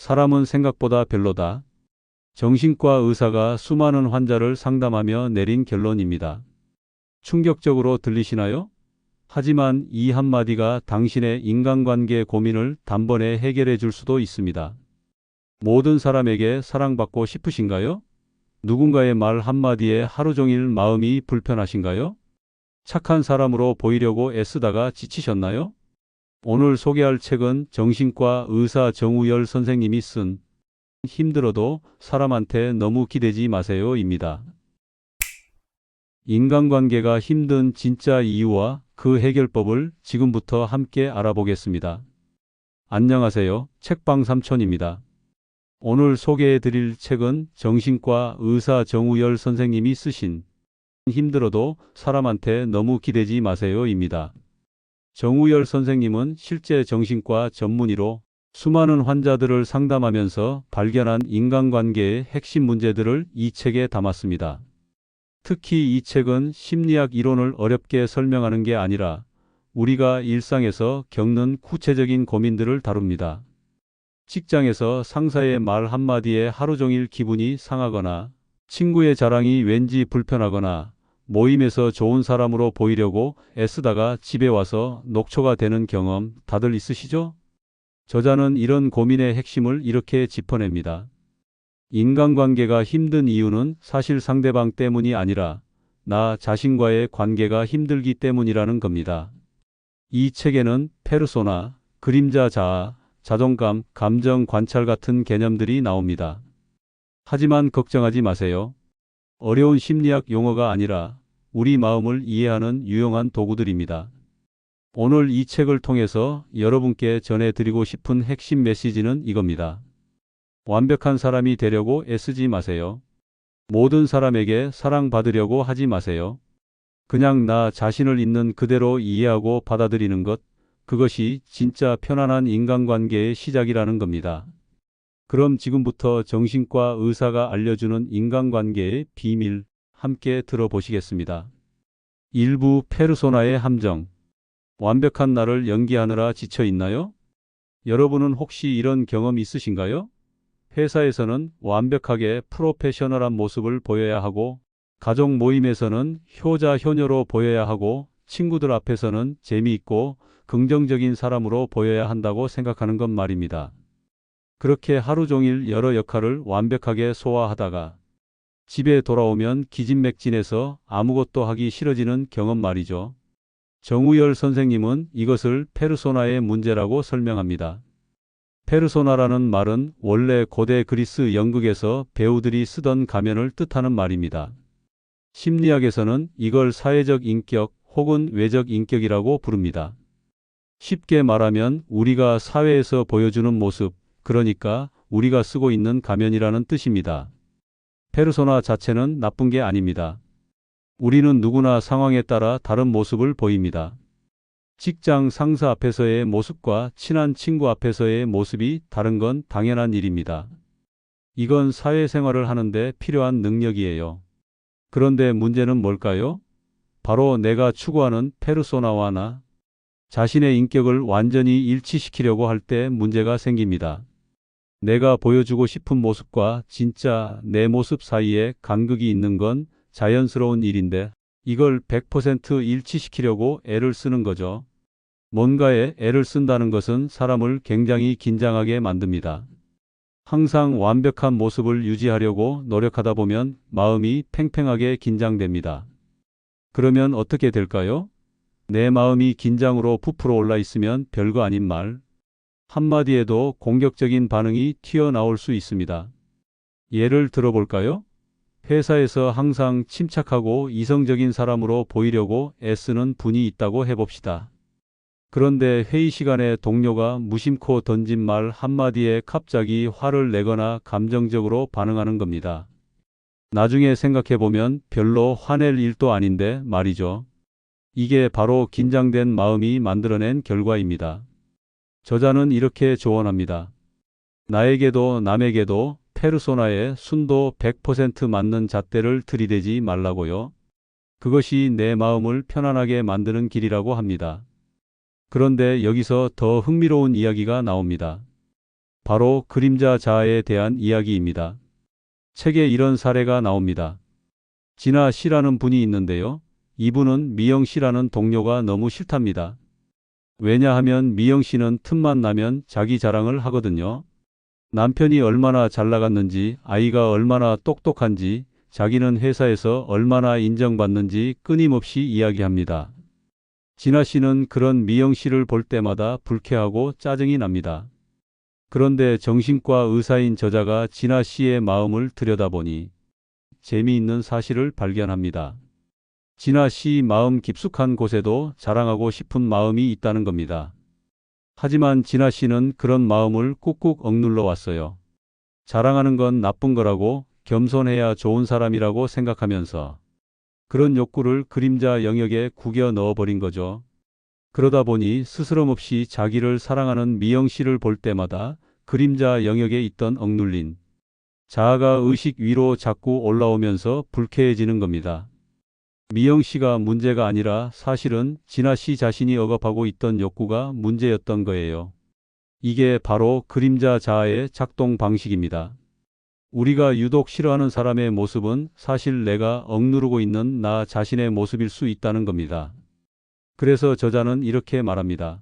사람은 생각보다 별로다. 정신과 의사가 수많은 환자를 상담하며 내린 결론입니다. 충격적으로 들리시나요? 하지만 이 한마디가 당신의 인간관계 고민을 단번에 해결해 줄 수도 있습니다. 모든 사람에게 사랑받고 싶으신가요? 누군가의 말 한마디에 하루 종일 마음이 불편하신가요? 착한 사람으로 보이려고 애쓰다가 지치셨나요? 오늘 소개할 책은 정신과 의사 정우열 선생님이 쓴 힘들어도 사람한테 너무 기대지 마세요입니다. 인간관계가 힘든 진짜 이유와 그 해결법을 지금부터 함께 알아보겠습니다. 안녕하세요. 책방 삼촌입니다. 오늘 소개해 드릴 책은 정신과 의사 정우열 선생님이 쓰신 힘들어도 사람한테 너무 기대지 마세요입니다. 정우열 선생님은 실제 정신과 전문의로 수많은 환자들을 상담하면서 발견한 인간관계의 핵심 문제들을 이 책에 담았습니다. 특히 이 책은 심리학 이론을 어렵게 설명하는 게 아니라 우리가 일상에서 겪는 구체적인 고민들을 다룹니다. 직장에서 상사의 말 한마디에 하루 종일 기분이 상하거나 친구의 자랑이 왠지 불편하거나 모임에서 좋은 사람으로 보이려고 애쓰다가 집에 와서 녹초가 되는 경험 다들 있으시죠? 저자는 이런 고민의 핵심을 이렇게 짚어냅니다. 인간관계가 힘든 이유는 사실 상대방 때문이 아니라 나 자신과의 관계가 힘들기 때문이라는 겁니다. 이 책에는 페르소나, 그림자 자아, 자존감, 감정 관찰 같은 개념들이 나옵니다. 하지만 걱정하지 마세요. 어려운 심리학 용어가 아니라 우리 마음을 이해하는 유용한 도구들입니다. 오늘 이 책을 통해서 여러분께 전해드리고 싶은 핵심 메시지는 이겁니다. 완벽한 사람이 되려고 애쓰지 마세요. 모든 사람에게 사랑받으려고 하지 마세요. 그냥 나 자신을 있는 그대로 이해하고 받아들이는 것, 그것이 진짜 편안한 인간관계의 시작이라는 겁니다. 그럼 지금부터 정신과 의사가 알려주는 인간관계의 비밀 함께 들어보시겠습니다. 일부 페르소나의 함정. 완벽한 나를 연기하느라 지쳐 있나요? 여러분은 혹시 이런 경험 있으신가요? 회사에서는 완벽하게 프로페셔널한 모습을 보여야 하고, 가족 모임에서는 효자 효녀로 보여야 하고, 친구들 앞에서는 재미있고 긍정적인 사람으로 보여야 한다고 생각하는 것 말입니다. 그렇게 하루 종일 여러 역할을 완벽하게 소화하다가 집에 돌아오면 기진맥진해서 아무것도 하기 싫어지는 경험 말이죠. 정우열 선생님은 이것을 페르소나의 문제라고 설명합니다. 페르소나라는 말은 원래 고대 그리스 연극에서 배우들이 쓰던 가면을 뜻하는 말입니다. 심리학에서는 이걸 사회적 인격 혹은 외적 인격이라고 부릅니다. 쉽게 말하면 우리가 사회에서 보여주는 모습, 그러니까 우리가 쓰고 있는 가면이라는 뜻입니다. 페르소나 자체는 나쁜 게 아닙니다. 우리는 누구나 상황에 따라 다른 모습을 보입니다. 직장 상사 앞에서의 모습과 친한 친구 앞에서의 모습이 다른 건 당연한 일입니다. 이건 사회생활을 하는데 필요한 능력이에요. 그런데 문제는 뭘까요? 바로 내가 추구하는 페르소나와 나 자신의 인격을 완전히 일치시키려고 할 때 문제가 생깁니다. 내가 보여주고 싶은 모습과 진짜 내 모습 사이에 간극이 있는 건 자연스러운 일인데 이걸 100% 일치시키려고 애를 쓰는 거죠. 뭔가에 애를 쓴다는 것은 사람을 굉장히 긴장하게 만듭니다. 항상 완벽한 모습을 유지하려고 노력하다 보면 마음이 팽팽하게 긴장됩니다. 그러면 어떻게 될까요? 내 마음이 긴장으로 부풀어 올라 있으면 별거 아닌 말 한마디에도 공격적인 반응이 튀어나올 수 있습니다. 예를 들어볼까요? 회사에서 항상 침착하고 이성적인 사람으로 보이려고 애쓰는 분이 있다고 해봅시다. 그런데 회의 시간에 동료가 무심코 던진 말 한마디에 갑자기 화를 내거나 감정적으로 반응하는 겁니다. 나중에 생각해보면 별로 화낼 일도 아닌데 말이죠. 이게 바로 긴장된 마음이 만들어낸 결과입니다. 저자는 이렇게 조언합니다. 나에게도 남에게도 페르소나에 순도 100% 맞는 잣대를 들이대지 말라고요. 그것이 내 마음을 편안하게 만드는 길이라고 합니다. 그런데 여기서 더 흥미로운 이야기가 나옵니다. 바로 그림자 자아에 대한 이야기입니다. 책에 이런 사례가 나옵니다. 진아 씨라는 분이 있는데요. 이분은 미영 씨라는 동료가 너무 싫답니다. 왜냐하면 미영 씨는 틈만 나면 자기 자랑을 하거든요. 남편이 얼마나 잘 나갔는지, 아이가 얼마나 똑똑한지, 자기는 회사에서 얼마나 인정받는지 끊임없이 이야기합니다. 진아 씨는 그런 미영 씨를 볼 때마다 불쾌하고 짜증이 납니다. 그런데 정신과 의사인 저자가 진아 씨의 마음을 들여다보니 재미있는 사실을 발견합니다. 진아 씨 마음 깊숙한 곳에도 자랑하고 싶은 마음이 있다는 겁니다. 하지만 진아 씨는 그런 마음을 꾹꾹 억눌러 왔어요. 자랑하는 건 나쁜 거라고, 겸손해야 좋은 사람이라고 생각하면서 그런 욕구를 그림자 영역에 구겨 넣어버린 거죠. 그러다 보니 스스럼없이 자기를 사랑하는 미영 씨를 볼 때마다 그림자 영역에 있던 억눌린 자아가 의식 위로 자꾸 올라오면서 불쾌해지는 겁니다. 미영 씨가 문제가 아니라 사실은 진아 씨 자신이 억압하고 있던 욕구가 문제였던 거예요. 이게 바로 그림자 자아의 작동 방식입니다. 우리가 유독 싫어하는 사람의 모습은 사실 내가 억누르고 있는 나 자신의 모습일 수 있다는 겁니다. 그래서 저자는 이렇게 말합니다.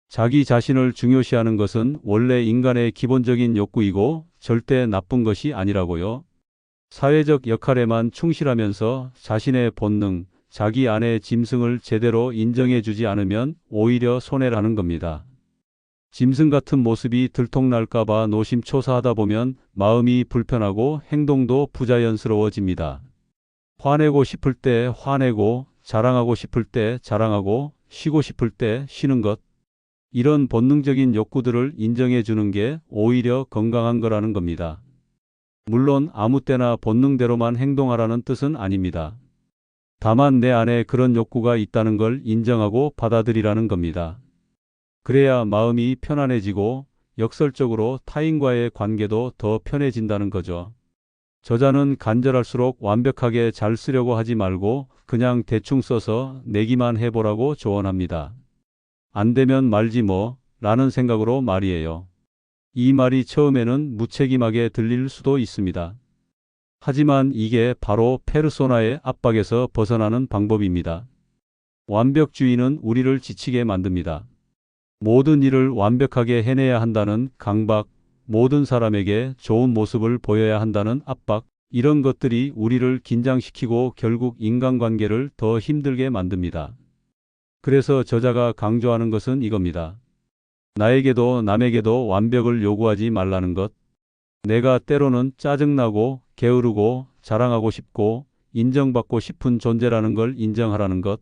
자기 자신을 중요시하는 것은 원래 인간의 기본적인 욕구이고 절대 나쁜 것이 아니라고요. 사회적 역할에만 충실하면서 자신의 본능, 자기 안의 짐승을 제대로 인정해주지 않으면 오히려 손해라는 겁니다. 짐승 같은 모습이 들통날까봐 노심초사하다 보면 마음이 불편하고 행동도 부자연스러워집니다. 화내고 싶을 때 화내고, 자랑하고 싶을 때 자랑하고, 쉬고 싶을 때 쉬는 것. 이런 본능적인 욕구들을 인정해 주는 게 오히려 건강한 거라는 겁니다. 물론 아무 때나 본능대로만 행동하라는 뜻은 아닙니다. 다만 내 안에 그런 욕구가 있다는 걸 인정하고 받아들이라는 겁니다. 그래야 마음이 편안해지고 역설적으로 타인과의 관계도 더 편해진다는 거죠. 저자는 간절할수록 완벽하게 잘 쓰려고 하지 말고 그냥 대충 써서 내기만 해보라고 조언합니다. 안 되면 말지 뭐 라는 생각으로 말이에요. 이 말이 처음에는 무책임하게 들릴 수도 있습니다. 하지만 이게 바로 페르소나의 압박에서 벗어나는 방법입니다. 완벽주의는 우리를 지치게 만듭니다. 모든 일을 완벽하게 해내야 한다는 강박, 모든 사람에게 좋은 모습을 보여야 한다는 압박, 이런 것들이 우리를 긴장시키고 결국 인간관계를 더 힘들게 만듭니다. 그래서 저자가 강조하는 것은 이겁니다. 나에게도 남에게도 완벽을 요구하지 말라는 것. 내가 때로는 짜증나고 게으르고 자랑하고 싶고 인정받고 싶은 존재라는 걸 인정하라는 것.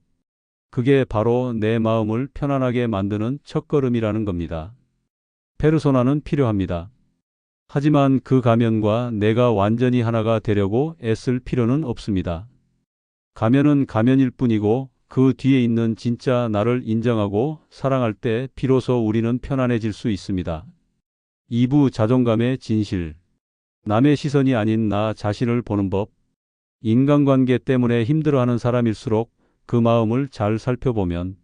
그게 바로 내 마음을 편안하게 만드는 첫걸음이라는 겁니다. 페르소나는 필요합니다. 하지만 그 가면과 내가 완전히 하나가 되려고 애쓸 필요는 없습니다. 가면은 가면일 뿐이고 그 뒤에 있는 진짜 나를 인정하고 사랑할 때 비로소 우리는 편안해질 수 있습니다. 2부 자존감의 진실. 남의 시선이 아닌 나 자신을 보는 법. 인간관계 때문에 힘들어하는 사람일수록 그 마음을 잘 살펴보면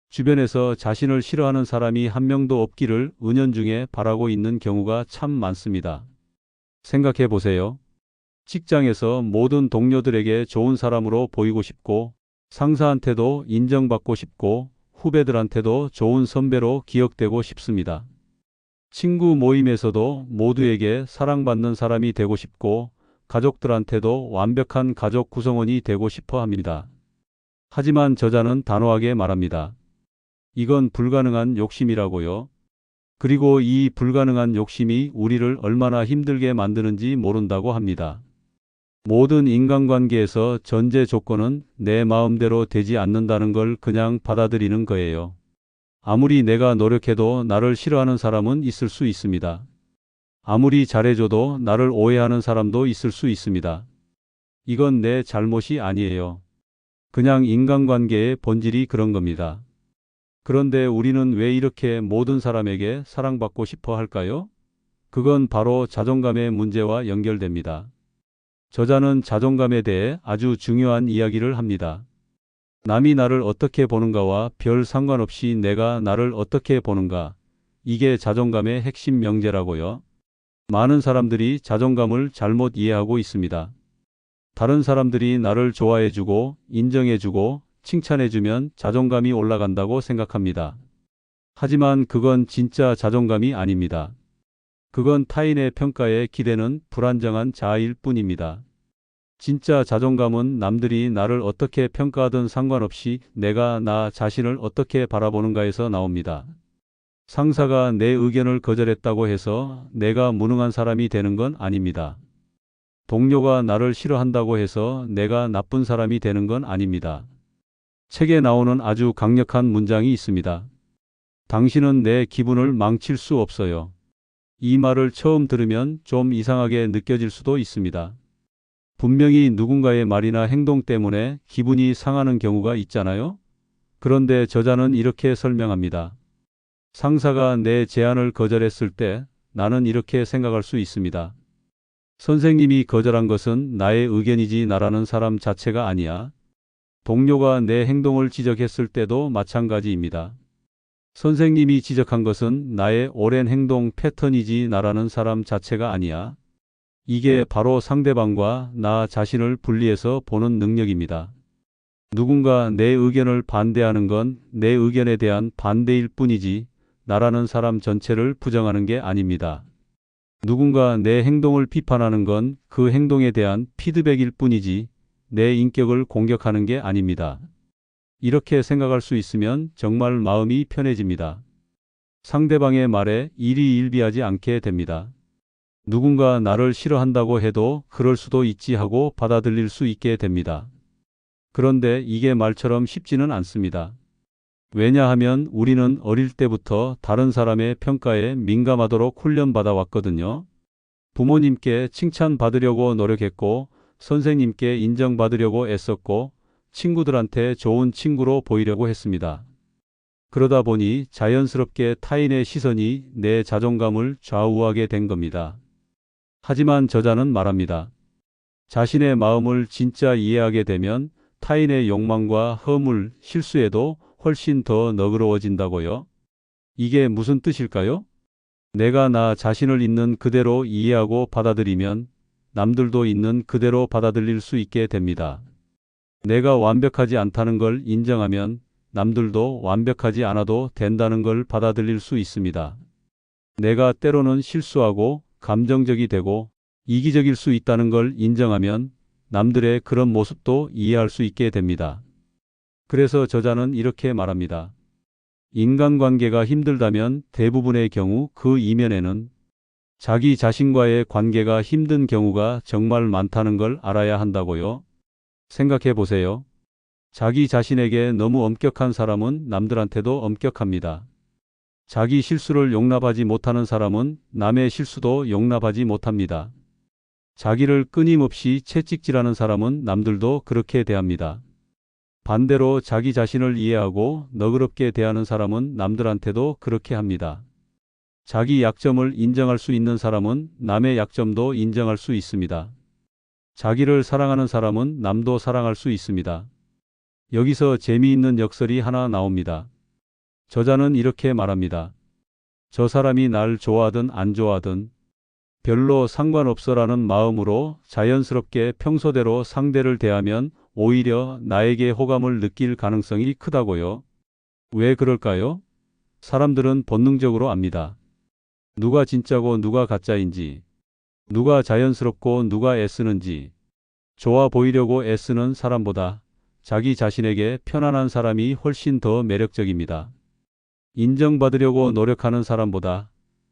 주변에서 자신을 싫어하는 사람이 한 명도 없기를 은연중에 바라고 있는 경우가 참 많습니다. 생각해 보세요. 직장에서 모든 동료들에게 좋은 사람으로 보이고 싶고 상사한테도 인정받고 싶고 후배들한테도 좋은 선배로 기억되고 싶습니다. 친구 모임에서도 모두에게 사랑받는 사람이 되고 싶고 가족들한테도 완벽한 가족 구성원이 되고 싶어 합니다. 하지만 저자는 단호하게 말합니다. 이건 불가능한 욕심이라고요. 그리고 이 불가능한 욕심이 우리를 얼마나 힘들게 만드는지 모른다고 합니다. 모든 인간관계에서 전제 조건은 내 마음대로 되지 않는다는 걸 그냥 받아들이는 거예요. 아무리 내가 노력해도 나를 싫어하는 사람은 있을 수 있습니다. 아무리 잘해줘도 나를 오해하는 사람도 있을 수 있습니다. 이건 내 잘못이 아니에요. 그냥 인간관계의 본질이 그런 겁니다. 그런데 우리는 왜 이렇게 모든 사람에게 사랑받고 싶어 할까요? 그건 바로 자존감의 문제와 연결됩니다. 저자는 자존감에 대해 아주 중요한 이야기를 합니다. 남이 나를 어떻게 보는가와 별 상관없이 내가 나를 어떻게 보는가, 이게 자존감의 핵심 명제라고요. 많은 사람들이 자존감을 잘못 이해하고 있습니다. 다른 사람들이 나를 좋아해주고 인정해주고 칭찬해주면 자존감이 올라간다고 생각합니다. 하지만 그건 진짜 자존감이 아닙니다. 그건 타인의 평가에 기대는 불안정한 자아일 뿐입니다. 진짜 자존감은 남들이 나를 어떻게 평가하든 상관없이 내가 나 자신을 어떻게 바라보는가에서 나옵니다. 상사가 내 의견을 거절했다고 해서 내가 무능한 사람이 되는 건 아닙니다. 동료가 나를 싫어한다고 해서 내가 나쁜 사람이 되는 건 아닙니다. 책에 나오는 아주 강력한 문장이 있습니다. 당신은 내 기분을 망칠 수 없어요. 이 말을 처음 들으면 좀 이상하게 느껴질 수도 있습니다. 분명히 누군가의 말이나 행동 때문에 기분이 상하는 경우가 있잖아요. 그런데 저자는 이렇게 설명합니다. 상사가 내 제안을 거절했을 때 나는 이렇게 생각할 수 있습니다. 선생님이 거절한 것은 나의 의견이지 나라는 사람 자체가 아니야. 동료가 내 행동을 지적했을 때도 마찬가지입니다. 선생님이 지적한 것은 나의 오랜 행동 패턴이지 나라는 사람 자체가 아니야. 이게 바로 상대방과 나 자신을 분리해서 보는 능력입니다. 누군가 내 의견을 반대하는 건 내 의견에 대한 반대일 뿐이지 나라는 사람 전체를 부정하는 게 아닙니다. 누군가 내 행동을 비판하는 건 그 행동에 대한 피드백일 뿐이지 내 인격을 공격하는 게 아닙니다. 이렇게 생각할 수 있으면 정말 마음이 편해집니다. 상대방의 말에 일희일비하지 않게 됩니다. 누군가 나를 싫어한다고 해도 그럴 수도 있지 하고 받아들일 수 있게 됩니다. 그런데 이게 말처럼 쉽지는 않습니다. 왜냐하면 우리는 어릴 때부터 다른 사람의 평가에 민감하도록 훈련받아 왔거든요. 부모님께 칭찬받으려고 노력했고, 선생님께 인정받으려고 애썼고, 친구들한테 좋은 친구로 보이려고 했습니다. 그러다 보니 자연스럽게 타인의 시선이 내 자존감을 좌우하게 된 겁니다. 하지만 저자는 말합니다. 자신의 마음을 진짜 이해하게 되면 타인의 욕망과 허물, 실수에도 훨씬 더 너그러워진다고요? 이게 무슨 뜻일까요? 내가 나 자신을 있는 그대로 이해하고 받아들이면 남들도 있는 그대로 받아들일 수 있게 됩니다. 내가 완벽하지 않다는 걸 인정하면 남들도 완벽하지 않아도 된다는 걸 받아들일 수 있습니다. 내가 때로는 실수하고 감정적이 되고 이기적일 수 있다는 걸 인정하면 남들의 그런 모습도 이해할 수 있게 됩니다. 그래서 저자는 이렇게 말합니다. 인간관계가 힘들다면 대부분의 경우 그 이면에는 자기 자신과의 관계가 힘든 경우가 정말 많다는 걸 알아야 한다고요. 생각해 보세요. 자기 자신에게 너무 엄격한 사람은 남들한테도 엄격합니다. 자기 실수를 용납하지 못하는 사람은 남의 실수도 용납하지 못합니다. 자기를 끊임없이 채찍질하는 사람은 남들도 그렇게 대합니다. 반대로 자기 자신을 이해하고 너그럽게 대하는 사람은 남들한테도 그렇게 합니다. 자기 약점을 인정할 수 있는 사람은 남의 약점도 인정할 수 있습니다. 자기를 사랑하는 사람은 남도 사랑할 수 있습니다. 여기서 재미있는 역설이 하나 나옵니다. 저자는 이렇게 말합니다. 저 사람이 날 좋아하든 안 좋아하든 별로 상관없어라는 마음으로 자연스럽게 평소대로 상대를 대하면 오히려 나에게 호감을 느낄 가능성이 크다고요. 왜 그럴까요? 사람들은 본능적으로 압니다. 누가 진짜고 누가 가짜인지, 누가 자연스럽고 누가 애쓰는지, 좋아 보이려고 애쓰는 사람보다 자기 자신에게 편안한 사람이 훨씬 더 매력적입니다. 인정받으려고 노력하는 사람보다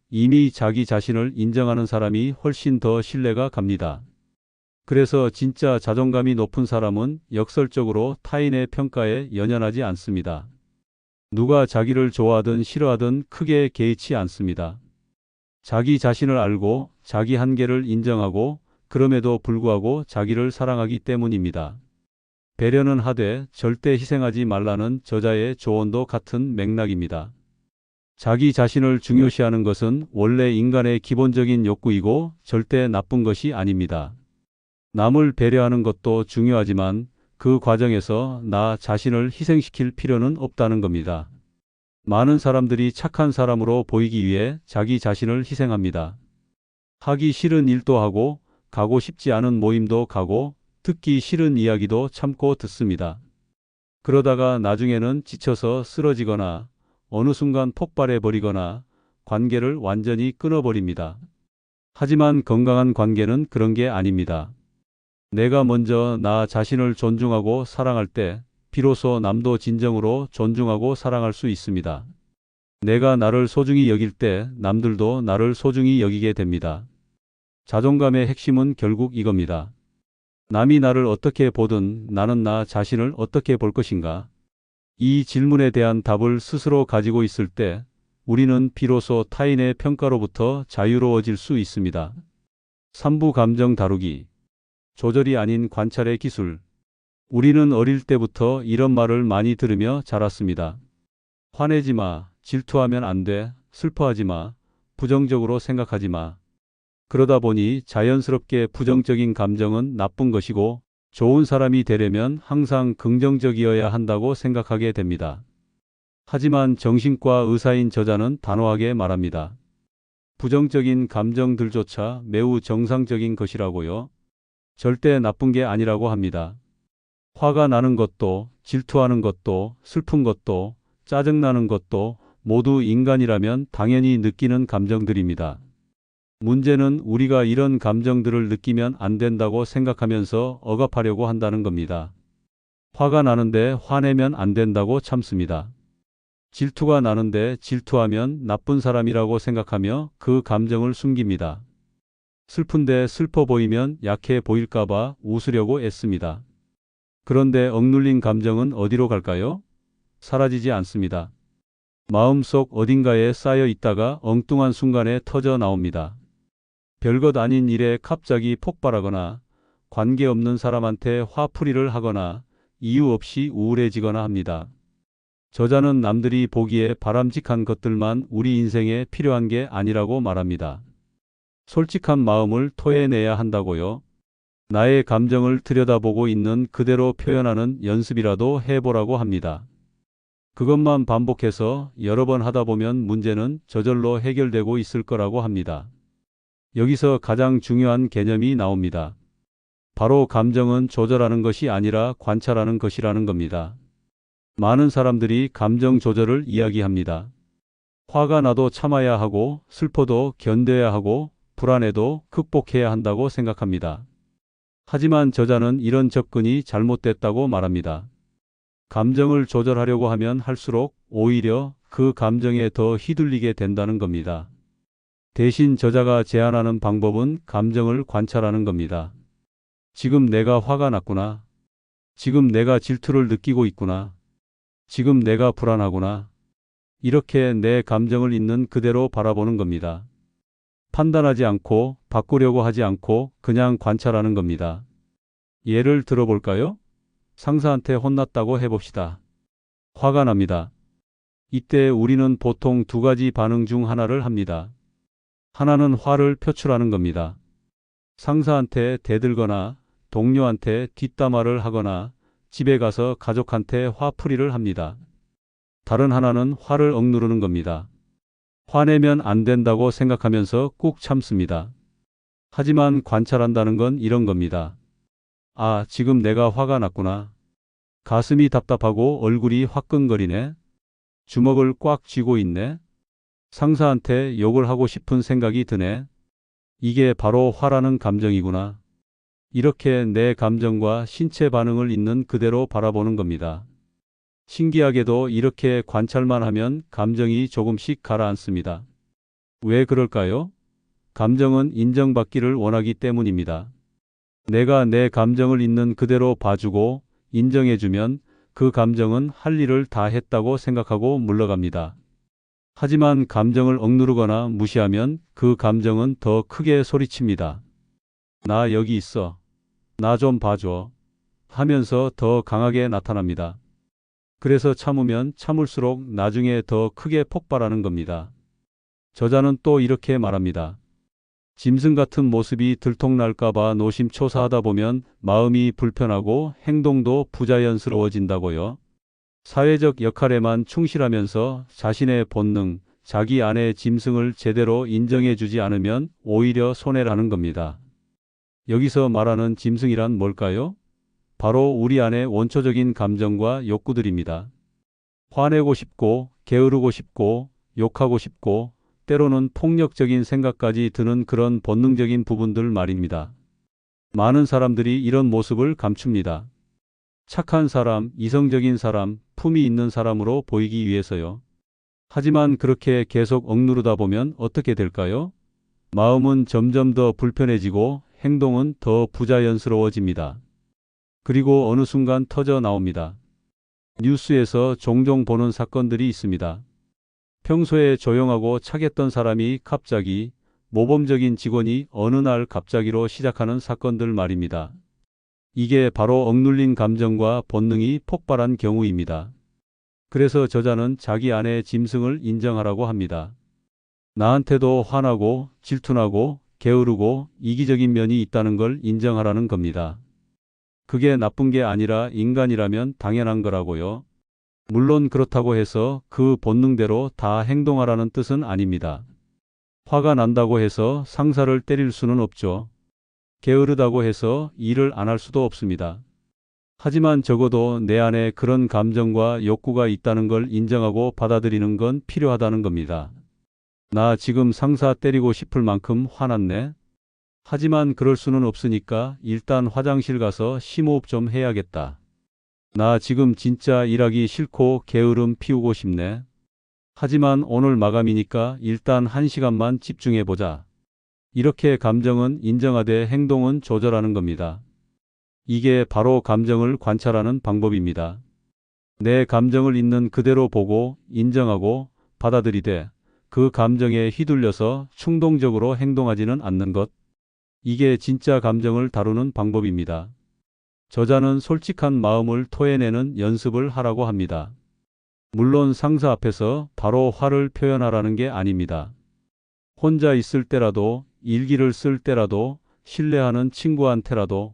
이미 자기 자신을 인정하는 사람이 훨씬 더 신뢰가 갑니다. 그래서 진짜 자존감이 높은 사람은 역설적으로 타인의 평가에 연연하지 않습니다. 누가 자기를 좋아하든 싫어하든 크게 개의치 않습니다. 자기 자신을 알고 자기 한계를 인정하고 그럼에도 불구하고 자기를 사랑하기 때문입니다. 배려는 하되 절대 희생하지 말라는 저자의 조언도 같은 맥락입니다. 자기 자신을 중요시하는 것은 원래 인간의 기본적인 욕구이고 절대 나쁜 것이 아닙니다. 남을 배려하는 것도 중요하지만 그 과정에서 나 자신을 희생시킬 필요는 없다는 겁니다. 많은 사람들이 착한 사람으로 보이기 위해 자기 자신을 희생합니다. 하기 싫은 일도 하고, 가고 싶지 않은 모임도 가고, 듣기 싫은 이야기도 참고 듣습니다. 그러다가 나중에는 지쳐서 쓰러지거나, 어느 순간 폭발해 버리거나, 관계를 완전히 끊어버립니다. 하지만 건강한 관계는 그런 게 아닙니다. 내가 먼저 나 자신을 존중하고 사랑할 때, 비로소 남도 진정으로 존중하고 사랑할 수 있습니다. 내가 나를 소중히 여길 때 남들도 나를 소중히 여기게 됩니다. 자존감의 핵심은 결국 이겁니다. 남이 나를 어떻게 보든 나는 나 자신을 어떻게 볼 것인가? 이 질문에 대한 답을 스스로 가지고 있을 때 우리는 비로소 타인의 평가로부터 자유로워질 수 있습니다. 3부 감정 다루기. 조절이 아닌 관찰의 기술. 우리는 어릴 때부터 이런 말을 많이 들으며 자랐습니다. 화내지 마, 질투하면 안 돼, 슬퍼하지 마, 부정적으로 생각하지 마. 그러다 보니 자연스럽게 부정적인 감정은 나쁜 것이고 좋은 사람이 되려면 항상 긍정적이어야 한다고 생각하게 됩니다. 하지만 정신과 의사인 저자는 단호하게 말합니다. 부정적인 감정들조차 매우 정상적인 것이라고요. 절대 나쁜 게 아니라고 합니다. 화가 나는 것도, 질투하는 것도, 슬픈 것도, 짜증나는 것도 모두 인간이라면 당연히 느끼는 감정들입니다. 문제는 우리가 이런 감정들을 느끼면 안 된다고 생각하면서 억압하려고 한다는 겁니다. 화가 나는데 화내면 안 된다고 참습니다. 질투가 나는데 질투하면 나쁜 사람이라고 생각하며 그 감정을 숨깁니다. 슬픈데 슬퍼 보이면 약해 보일까봐 웃으려고 애씁니다. 그런데 억눌린 감정은 어디로 갈까요? 사라지지 않습니다. 마음속 어딘가에 쌓여 있다가 엉뚱한 순간에 터져 나옵니다. 별것 아닌 일에 갑자기 폭발하거나 관계없는 사람한테 화풀이를 하거나 이유 없이 우울해지거나 합니다. 저자는 남들이 보기에 바람직한 것들만 우리 인생에 필요한 게 아니라고 말합니다. 솔직한 마음을 토해내야 한다고요. 나의 감정을 들여다보고 있는 그대로 표현하는 연습이라도 해보라고 합니다. 그것만 반복해서 여러 번 하다 보면 문제는 저절로 해결되고 있을 거라고 합니다. 여기서 가장 중요한 개념이 나옵니다. 바로 감정은 조절하는 것이 아니라 관찰하는 것이라는 겁니다. 많은 사람들이 감정 조절을 이야기합니다. 화가 나도 참아야 하고 슬퍼도 견뎌야 하고 불안해도 극복해야 한다고 생각합니다. 하지만 저자는 이런 접근이 잘못됐다고 말합니다. 감정을 조절하려고 하면 할수록 오히려 그 감정에 더 휘둘리게 된다는 겁니다. 대신 저자가 제안하는 방법은 감정을 관찰하는 겁니다. 지금 내가 화가 났구나. 지금 내가 질투를 느끼고 있구나. 지금 내가 불안하구나. 이렇게 내 감정을 있는 그대로 바라보는 겁니다. 판단하지 않고 바꾸려고 하지 않고 그냥 관찰하는 겁니다. 예를 들어볼까요? 상사한테 혼났다고 해봅시다. 화가 납니다. 이때 우리는 보통 두 가지 반응 중 하나를 합니다. 하나는 화를 표출하는 겁니다. 상사한테 대들거나 동료한테 뒷담화를 하거나 집에 가서 가족한테 화풀이를 합니다. 다른 하나는 화를 억누르는 겁니다. 화내면 안 된다고 생각하면서 꾹 참습니다. 하지만 관찰한다는 건 이런 겁니다. 아, 지금 내가 화가 났구나. 가슴이 답답하고 얼굴이 화끈거리네. 주먹을 꽉 쥐고 있네. 상사한테 욕을 하고 싶은 생각이 드네. 이게 바로 화라는 감정이구나. 이렇게 내 감정과 신체 반응을 있는 그대로 바라보는 겁니다. 신기하게도 이렇게 관찰만 하면 감정이 조금씩 가라앉습니다. 왜 그럴까요? 감정은 인정받기를 원하기 때문입니다. 내가 내 감정을 있는 그대로 봐주고 인정해주면 그 감정은 할 일을 다 했다고 생각하고 물러갑니다. 하지만 감정을 억누르거나 무시하면 그 감정은 더 크게 소리칩니다. 나 여기 있어. 나 좀 봐줘. 하면서 더 강하게 나타납니다. 그래서 참으면 참을수록 나중에 더 크게 폭발하는 겁니다. 저자는 또 이렇게 말합니다. 짐승 같은 모습이 들통날까봐 노심초사하다 보면 마음이 불편하고 행동도 부자연스러워진다고요. 사회적 역할에만 충실하면서 자신의 본능, 자기 안의 짐승을 제대로 인정해주지 않으면 오히려 손해라는 겁니다. 여기서 말하는 짐승이란 뭘까요? 바로 우리 안의 원초적인 감정과 욕구들입니다. 화내고 싶고, 게으르고 싶고, 욕하고 싶고, 때로는 폭력적인 생각까지 드는 그런 본능적인 부분들 말입니다. 많은 사람들이 이런 모습을 감춥니다. 착한 사람, 이성적인 사람, 품이 있는 사람으로 보이기 위해서요. 하지만 그렇게 계속 억누르다 보면 어떻게 될까요? 마음은 점점 더 불편해지고 행동은 더 부자연스러워집니다. 그리고 어느 순간 터져 나옵니다. 뉴스에서 종종 보는 사건들이 있습니다. 평소에 조용하고 착했던 사람이 갑자기 모범적인 직원이 어느 날 갑자기로 시작하는 사건들 말입니다. 이게 바로 억눌린 감정과 본능이 폭발한 경우입니다. 그래서 저자는 자기 안의 짐승을 인정하라고 합니다. 나한테도 화나고 질투나고 게으르고 이기적인 면이 있다는 걸 인정하라는 겁니다. 그게 나쁜 게 아니라 인간이라면 당연한 거라고요. 물론 그렇다고 해서 그 본능대로 다 행동하라는 뜻은 아닙니다. 화가 난다고 해서 상사를 때릴 수는 없죠. 게으르다고 해서 일을 안 할 수도 없습니다. 하지만 적어도 내 안에 그런 감정과 욕구가 있다는 걸 인정하고 받아들이는 건 필요하다는 겁니다. 나 지금 상사 때리고 싶을 만큼 화났네. 하지만 그럴 수는 없으니까 일단 화장실 가서 심호흡 좀 해야겠다. 나 지금 진짜 일하기 싫고 게으름 피우고 싶네. 하지만 오늘 마감이니까 일단 1시간만 집중해보자. 이렇게 감정은 인정하되 행동은 조절하는 겁니다. 이게 바로 감정을 관찰하는 방법입니다. 내 감정을 있는 그대로 보고 인정하고 받아들이되 그 감정에 휘둘려서 충동적으로 행동하지는 않는 것. 이게 진짜 감정을 다루는 방법입니다. 저자는 솔직한 마음을 토해내는 연습을 하라고 합니다. 물론 상사 앞에서 바로 화를 표현하라는 게 아닙니다. 혼자 있을 때라도, 일기를 쓸 때라도, 신뢰하는 친구한테라도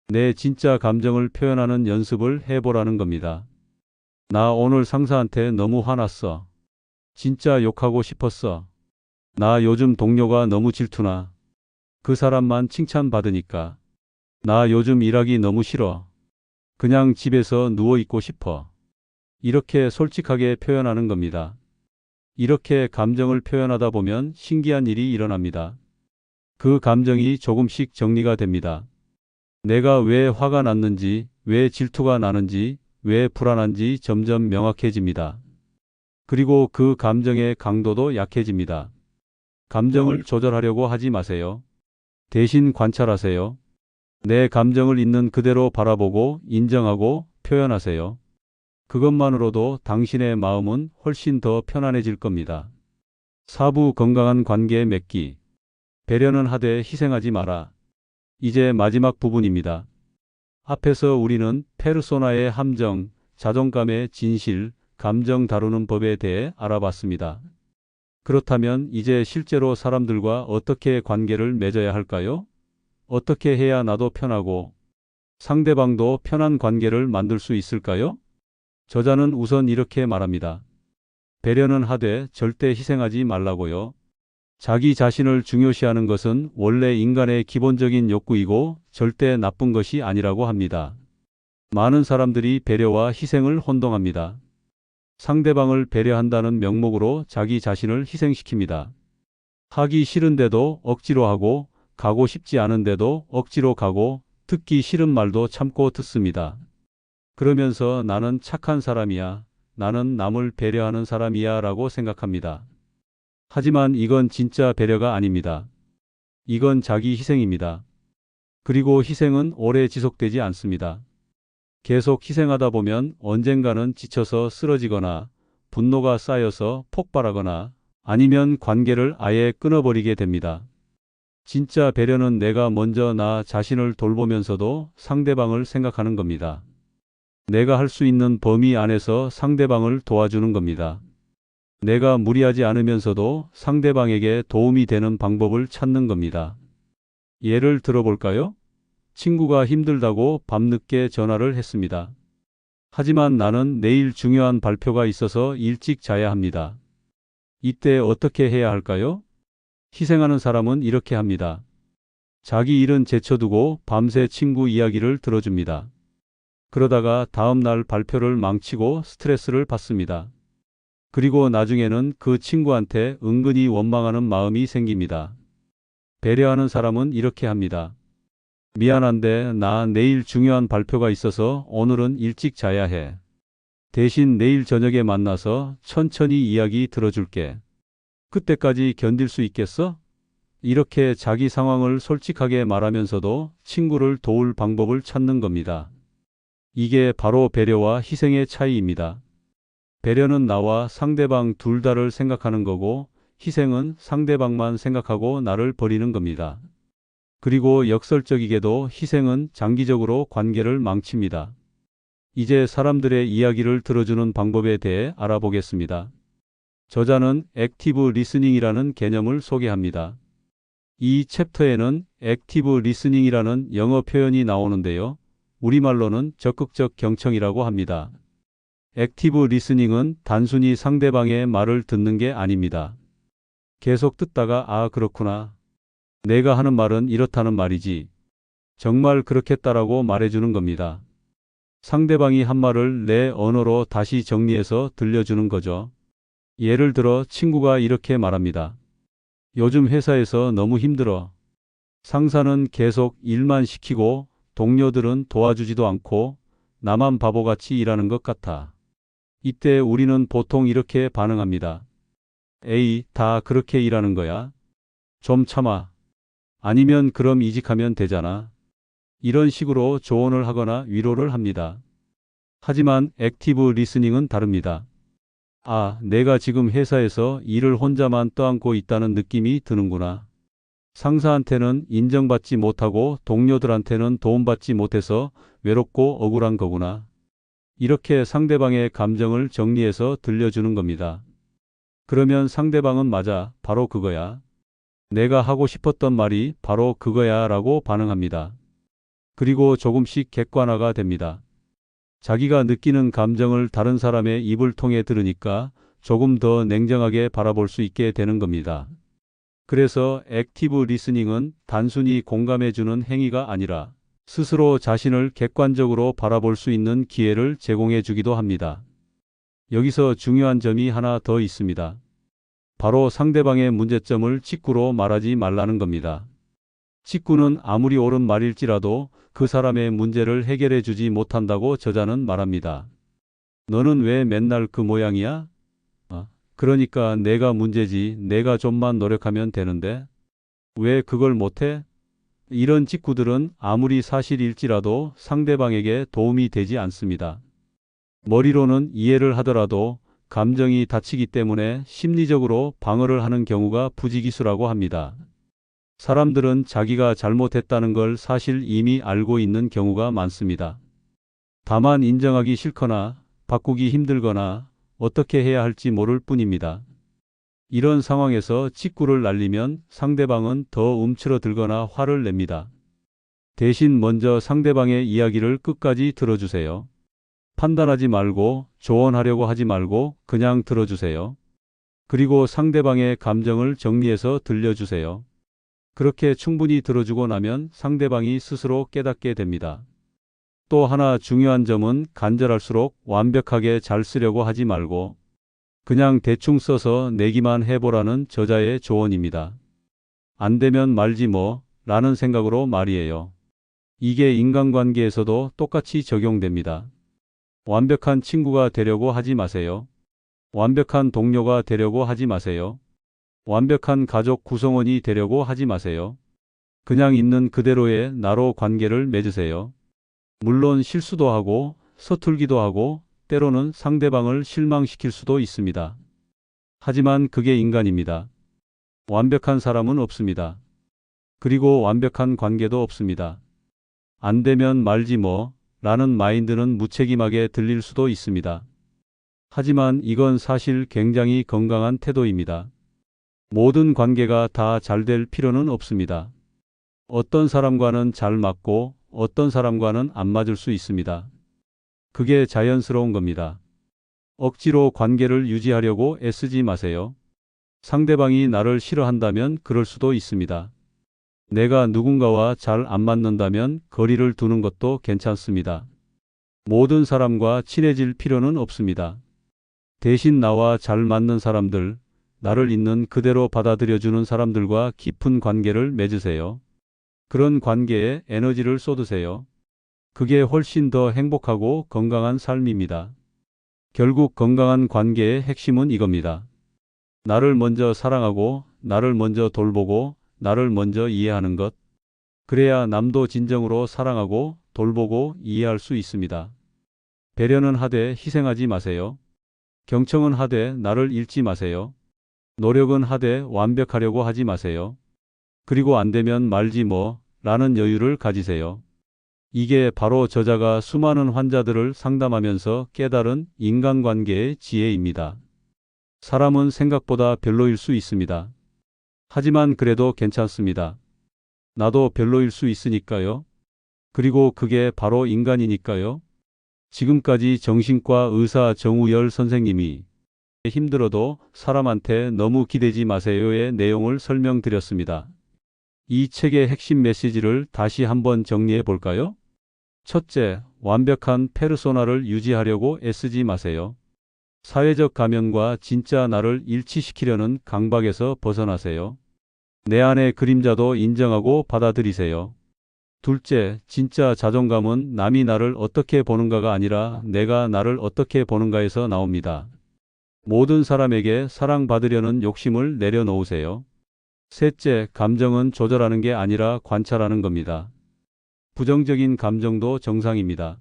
내 진짜 감정을 표현하는 연습을 해보라는 겁니다. 나 오늘 상사한테 너무 화났어. 진짜 욕하고 싶었어. 나 요즘 동료가 너무 질투나. 그 사람만 칭찬받으니까. 나 요즘 일하기 너무 싫어. 그냥 집에서 누워있고 싶어. 이렇게 솔직하게 표현하는 겁니다. 이렇게 감정을 표현하다 보면 신기한 일이 일어납니다. 그 감정이 조금씩 정리가 됩니다. 내가 왜 화가 났는지, 왜 질투가 나는지, 왜 불안한지 점점 명확해집니다. 그리고 그 감정의 강도도 약해집니다. 감정을 조절하려고 하지 마세요. 대신 관찰하세요. 내 감정을 있는 그대로 바라보고 인정하고 표현하세요. 그것만으로도 당신의 마음은 훨씬 더 편안해질 겁니다. 4부 건강한 관계 맺기. 배려는 하되 희생하지 마라. 이제 마지막 부분입니다. 앞에서 우리는 페르소나의 함정, 자존감의 진실, 감정 다루는 법에 대해 알아봤습니다. 그렇다면 이제 실제로 사람들과 어떻게 관계를 맺어야 할까요? 어떻게 해야 나도 편하고 상대방도 편한 관계를 만들 수 있을까요? 저자는 우선 이렇게 말합니다. 배려는 하되 절대 희생하지 말라고요. 자기 자신을 중요시하는 것은 원래 인간의 기본적인 욕구이고 절대 나쁜 것이 아니라고 합니다. 많은 사람들이 배려와 희생을 혼동합니다. 상대방을 배려한다는 명목으로 자기 자신을 희생시킵니다. 하기 싫은데도 억지로 하고 가고 싶지 않은데도 억지로 가고 듣기 싫은 말도 참고 듣습니다. 그러면서 나는 착한 사람이야. 나는 남을 배려하는 사람이야 라고 생각합니다. 하지만 이건 진짜 배려가 아닙니다. 이건 자기 희생입니다. 그리고 희생은 오래 지속되지 않습니다. 계속 희생하다 보면 언젠가는 지쳐서 쓰러지거나 분노가 쌓여서 폭발하거나 아니면 관계를 아예 끊어버리게 됩니다. 진짜 배려는 내가 먼저 나 자신을 돌보면서도 상대방을 생각하는 겁니다. 내가 할 수 있는 범위 안에서 상대방을 도와주는 겁니다. 내가 무리하지 않으면서도 상대방에게 도움이 되는 방법을 찾는 겁니다. 예를 들어볼까요? 친구가 힘들다고 밤늦게 전화를 했습니다. 하지만 나는 내일 중요한 발표가 있어서 일찍 자야 합니다. 이때 어떻게 해야 할까요? 희생하는 사람은 이렇게 합니다. 자기 일은 제쳐두고 밤새 친구 이야기를 들어줍니다. 그러다가 다음 날 발표를 망치고 스트레스를 받습니다. 그리고 나중에는 그 친구한테 은근히 원망하는 마음이 생깁니다. 배려하는 사람은 이렇게 합니다. 미안한데 나 내일 중요한 발표가 있어서 오늘은 일찍 자야 해. 대신 내일 저녁에 만나서 천천히 이야기 들어줄게. 그때까지 견딜 수 있겠어? 이렇게 자기 상황을 솔직하게 말하면서도 친구를 도울 방법을 찾는 겁니다. 이게 바로 배려와 희생의 차이입니다. 배려는 나와 상대방 둘 다를 생각하는 거고, 희생은 상대방만 생각하고 나를 버리는 겁니다. 그리고 역설적이게도 희생은 장기적으로 관계를 망칩니다. 이제 사람들의 이야기를 들어주는 방법에 대해 알아보겠습니다. 저자는 액티브 리스닝이라는 개념을 소개합니다. 이 챕터에는 액티브 리스닝이라는 영어 표현이 나오는데요. 우리말로는 적극적 경청이라고 합니다. 액티브 리스닝은 단순히 상대방의 말을 듣는 게 아닙니다. 계속 듣다가 아, 그렇구나. 내가 하는 말은 이렇다는 말이지. 정말 그렇겠다라고 말해주는 겁니다. 상대방이 한 말을 내 언어로 다시 정리해서 들려주는 거죠. 예를 들어 친구가 이렇게 말합니다. 요즘 회사에서 너무 힘들어. 상사는 계속 일만 시키고 동료들은 도와주지도 않고 나만 바보같이 일하는 것 같아. 이때 우리는 보통 이렇게 반응합니다. 에이, 다 그렇게 일하는 거야. 좀 참아. 아니면 그럼 이직하면 되잖아. 이런 식으로 조언을 하거나 위로를 합니다. 하지만 액티브 리스닝은 다릅니다. 아, 내가 지금 회사에서 일을 혼자만 떠안고 있다는 느낌이 드는구나. 상사한테는 인정받지 못하고 동료들한테는 도움받지 못해서 외롭고 억울한 거구나. 이렇게 상대방의 감정을 정리해서 들려주는 겁니다. 그러면 상대방은 맞아, 바로 그거야. 내가 하고 싶었던 말이 바로 그거야 라고 반응합니다. 그리고 조금씩 객관화가 됩니다. 자기가 느끼는 감정을 다른 사람의 입을 통해 들으니까 조금 더 냉정하게 바라볼 수 있게 되는 겁니다. 그래서 액티브 리스닝은 단순히 공감해주는 행위가 아니라 스스로 자신을 객관적으로 바라볼 수 있는 기회를 제공해 주기도 합니다. 여기서 중요한 점이 하나 더 있습니다. 바로 상대방의 문제점을 직구로 말하지 말라는 겁니다. 직구는 아무리 옳은 말일지라도 그 사람의 문제를 해결해 주지 못한다고 저자는 말합니다. 너는 왜 맨날 그 모양이야? 그러니까 내가 문제지. 내가 좀만 노력하면 되는데. 왜 그걸 못해? 이런 직구들은 아무리 사실일지라도 상대방에게 도움이 되지 않습니다. 머리로는 이해를 하더라도 감정이 다치기 때문에 심리적으로 방어를 하는 경우가 부지기수라고 합니다. 사람들은 자기가 잘못했다는 걸 사실 이미 알고 있는 경우가 많습니다. 다만 인정하기 싫거나 바꾸기 힘들거나 어떻게 해야 할지 모를 뿐입니다. 이런 상황에서 직구를 날리면 상대방은 더 움츠러들거나 화를 냅니다. 대신 먼저 상대방의 이야기를 끝까지 들어주세요. 판단하지 말고 조언하려고 하지 말고 그냥 들어주세요. 그리고 상대방의 감정을 정리해서 들려주세요. 그렇게 충분히 들어주고 나면 상대방이 스스로 깨닫게 됩니다. 또 하나 중요한 점은 간절할수록 완벽하게 잘 쓰려고 하지 말고 그냥 대충 써서 내기만 해보라는 저자의 조언입니다. 안 되면 말지 뭐 라는 생각으로 말이에요. 이게 인간관계에서도 똑같이 적용됩니다. 완벽한 친구가 되려고 하지 마세요. 완벽한 동료가 되려고 하지 마세요. 완벽한 가족 구성원이 되려고 하지 마세요. 그냥 있는 그대로의 나로 관계를 맺으세요. 물론 실수도 하고 서툴기도 하고 때로는 상대방을 실망시킬 수도 있습니다. 하지만 그게 인간입니다. 완벽한 사람은 없습니다. 그리고 완벽한 관계도 없습니다. 안 되면 말지 뭐 라는 마인드는 무책임하게 들릴 수도 있습니다. 하지만 이건 사실 굉장히 건강한 태도입니다. 모든 관계가 다 잘 될 필요는 없습니다. 어떤 사람과는 잘 맞고 어떤 사람과는 안 맞을 수 있습니다. 그게 자연스러운 겁니다. 억지로 관계를 유지하려고 애쓰지 마세요. 상대방이 나를 싫어한다면 그럴 수도 있습니다. 내가 누군가와 잘 안 맞는다면 거리를 두는 것도 괜찮습니다. 모든 사람과 친해질 필요는 없습니다. 대신 나와 잘 맞는 사람들, 나를 있는 그대로 받아들여주는 사람들과 깊은 관계를 맺으세요. 그런 관계에 에너지를 쏟으세요. 그게 훨씬 더 행복하고 건강한 삶입니다. 결국 건강한 관계의 핵심은 이겁니다. 나를 먼저 사랑하고, 나를 먼저 돌보고, 나를 먼저 이해하는 것. 그래야 남도 진정으로 사랑하고, 돌보고, 이해할 수 있습니다. 배려는 하되 희생하지 마세요. 경청은 하되 나를 잃지 마세요. 노력은 하되 완벽하려고 하지 마세요. 그리고 안 되면 말지 뭐, 라는 여유를 가지세요. 이게 바로 저자가 수많은 환자들을 상담하면서 깨달은 인간관계의 지혜입니다. 사람은 생각보다 별로일 수 있습니다. 하지만 그래도 괜찮습니다. 나도 별로일 수 있으니까요. 그리고 그게 바로 인간이니까요. 지금까지 정신과 의사 정우열 선생님이 힘들어도 사람한테 너무 기대지 마세요의 내용을 설명드렸습니다. 이 책의 핵심 메시지를 다시 한번 정리해 볼까요? 첫째, 완벽한 페르소나를 유지하려고 애쓰지 마세요. 사회적 가면과 진짜 나를 일치시키려는 강박에서 벗어나세요. 내 안의 그림자도 인정하고 받아들이세요. 둘째, 진짜 자존감은 남이 나를 어떻게 보는가가 아니라 내가 나를 어떻게 보는가에서 나옵니다. 모든 사람에게 사랑받으려는 욕심을 내려놓으세요. 셋째, 감정은 조절하는 게 아니라 관찰하는 겁니다. 부정적인 감정도 정상입니다.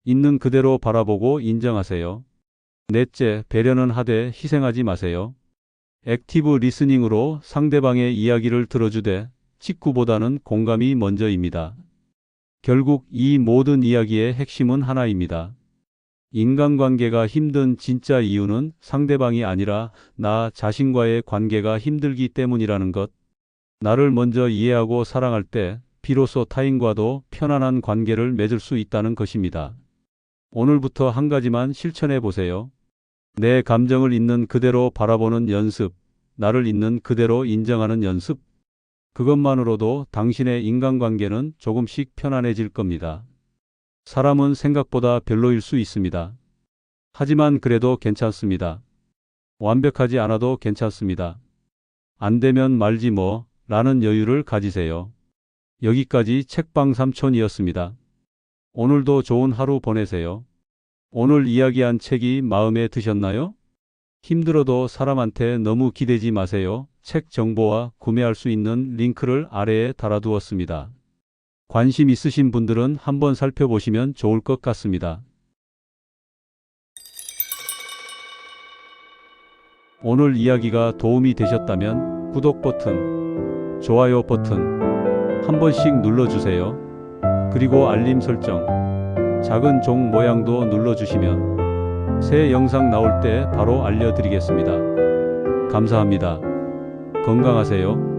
있는 그대로 바라보고 인정하세요. 넷째, 배려는 하되 희생하지 마세요. 액티브 리스닝으로 상대방의 이야기를 들어주되 직구보다는 공감이 먼저입니다. 결국 이 모든 이야기의 핵심은 하나입니다. 인간관계가 힘든 진짜 이유는 상대방이 아니라 나 자신과의 관계가 힘들기 때문이라는 것. 나를 먼저 이해하고 사랑할 때 비로소 타인과도 편안한 관계를 맺을 수 있다는 것입니다. 오늘부터 한 가지만 실천해 보세요. 내 감정을 있는 그대로 바라보는 연습, 나를 있는 그대로 인정하는 연습. 그것만으로도 당신의 인간관계는 조금씩 편안해질 겁니다. 사람은 생각보다 별로일 수 있습니다. 하지만 그래도 괜찮습니다. 완벽하지 않아도 괜찮습니다. 안 되면 말지 뭐, 라는 여유를 가지세요. 여기까지 책방 삼촌이었습니다. 오늘도 좋은 하루 보내세요. 오늘 이야기한 책이 마음에 드셨나요? 힘들어도 사람한테 너무 기대지 마세요. 책 정보와 구매할 수 있는 링크를 아래에 달아두었습니다. 관심 있으신 분들은 한번 살펴보시면 좋을 것 같습니다. 오늘 이야기가 도움이 되셨다면 구독 버튼, 좋아요 버튼 한 번씩 눌러주세요. 그리고 알림 설정, 작은 종 모양도 눌러주시면 새 영상 나올 때 바로 알려드리겠습니다. 감사합니다. 건강하세요.